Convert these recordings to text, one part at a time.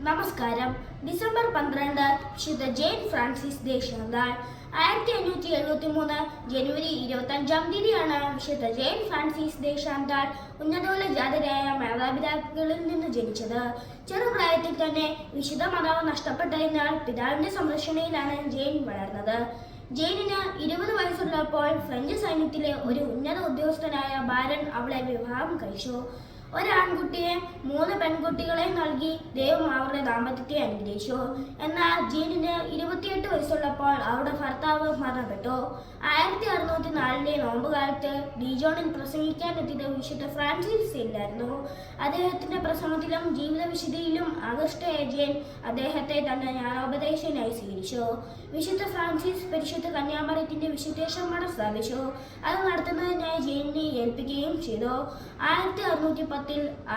നമസ്കാരം. ഡിസംബർ 12 വിശുദ്ധ ജെയിൻ ഫ്രാൻസിസ് ദേശാന്താൾ. 1573 ജനുവരി 25 വിശുദ്ധ ജെയിൻ ഫ്രാൻസിസ് ദേശാന്താൾ ഉന്നതകുലജാതരായ മാതാപിതാക്കളിൽ നിന്ന് ജനിച്ചത്. ചെറുപ്രായത്തിൽ തന്നെ വിശുദ്ധ മാതാവ് നഷ്ടപ്പെട്ടതിനാൽ പിതാവിന്റെ സംരക്ഷണയിലാണ് ജെയിൻ വളർന്നത്. ജെയിനിന് 20 വയസ്സുള്ളപ്പോൾ ഫ്രഞ്ച് സൈന്യത്തിലെ ഒരു ഉന്നത ഉദ്യോഗസ്ഥനായ ബാരൻ അവളെ വിവാഹം കഴിച്ചു. ഒരാൺകുട്ടിയെ 3 പെൺകുട്ടികളെ നൽകി ദൈവം അവരുടെ ദാമ്പത്യത്തെ അനുഗ്രഹിച്ചു. എന്നാൽ ജീനിന് 28 വയസ്സുള്ളപ്പോൾ അവരുടെ ഭർത്താവ് മരണപ്പെട്ടു. 1604 നോമ്പുകാലത്ത് ഡിജോണിൽ പ്രസംഗിക്കാനെത്തിയത് വിശുദ്ധ ഫ്രാൻസിസ് ഇല്ലായിരുന്നു. അദ്ദേഹത്തിന്റെ പ്രസംഗത്തിലും ജീവിത വിശുദ്ധിയിലും ആകൃഷ്ടയായ ജെയിൻ അദ്ദേഹത്തെ തന്റെ ജ്ഞാനോപദേശകനായി സ്വീകരിച്ചു. വിശുദ്ധ ഫ്രാൻസിസ് പരിശുദ്ധ കന്യാമറിയത്തിന്റെ വിശുദ്ധേശം മഠം സ്ഥാപിച്ചു. അത് നടത്തുന്നതിനായി ജെയിനിനെ ഏൽപ്പിക്കുകയും ചെയ്തു. 1610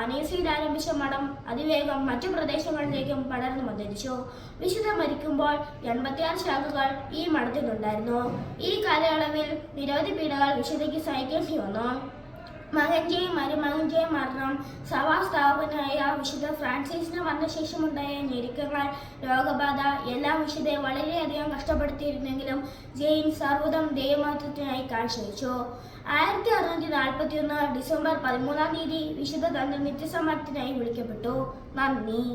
ആനേസിയിൽ ആരംഭിച്ച മഠം അതിവേഗം മറ്റു പ്രദേശങ്ങളിലേക്കും പടർന്നു വന്നിരിച്ചു. വിശുദ്ധ മരിക്കുമ്പോൾ 86 ശാഖകൾ ഈ മഠത്തിലുണ്ടായിരുന്നു. ഈ കാലയളവിൽ നിരവധി പീഡകൾ വിശുദ്ധയ്ക്ക് സഹിക്കേണ്ടി വന്നു. മകന്റെയും മരുമകന്റെയും മരണം, സഭാസ്ഥാപകനായ വിശുദ്ധ ഫ്രാൻസിസിന് മരണശേഷമുണ്ടായ ഞെരുക്കങ്ങൾ, രോഗബാധ എല്ലാം വിശുദ്ധയെ വളരെയധികം കഷ്ടപ്പെടുത്തിയിരുന്നെങ്കിലും ജെയിൻ സർവ്വതം ദൈവമഹത്വത്തിനായി കാഴ്ചവെച്ചു. 1641 ഡിസംബർ 13 വിശുദ്ധ തന്റെ നിത്യസമരത്തിനായി വിളിക്കപ്പെട്ടു. നന്ദി.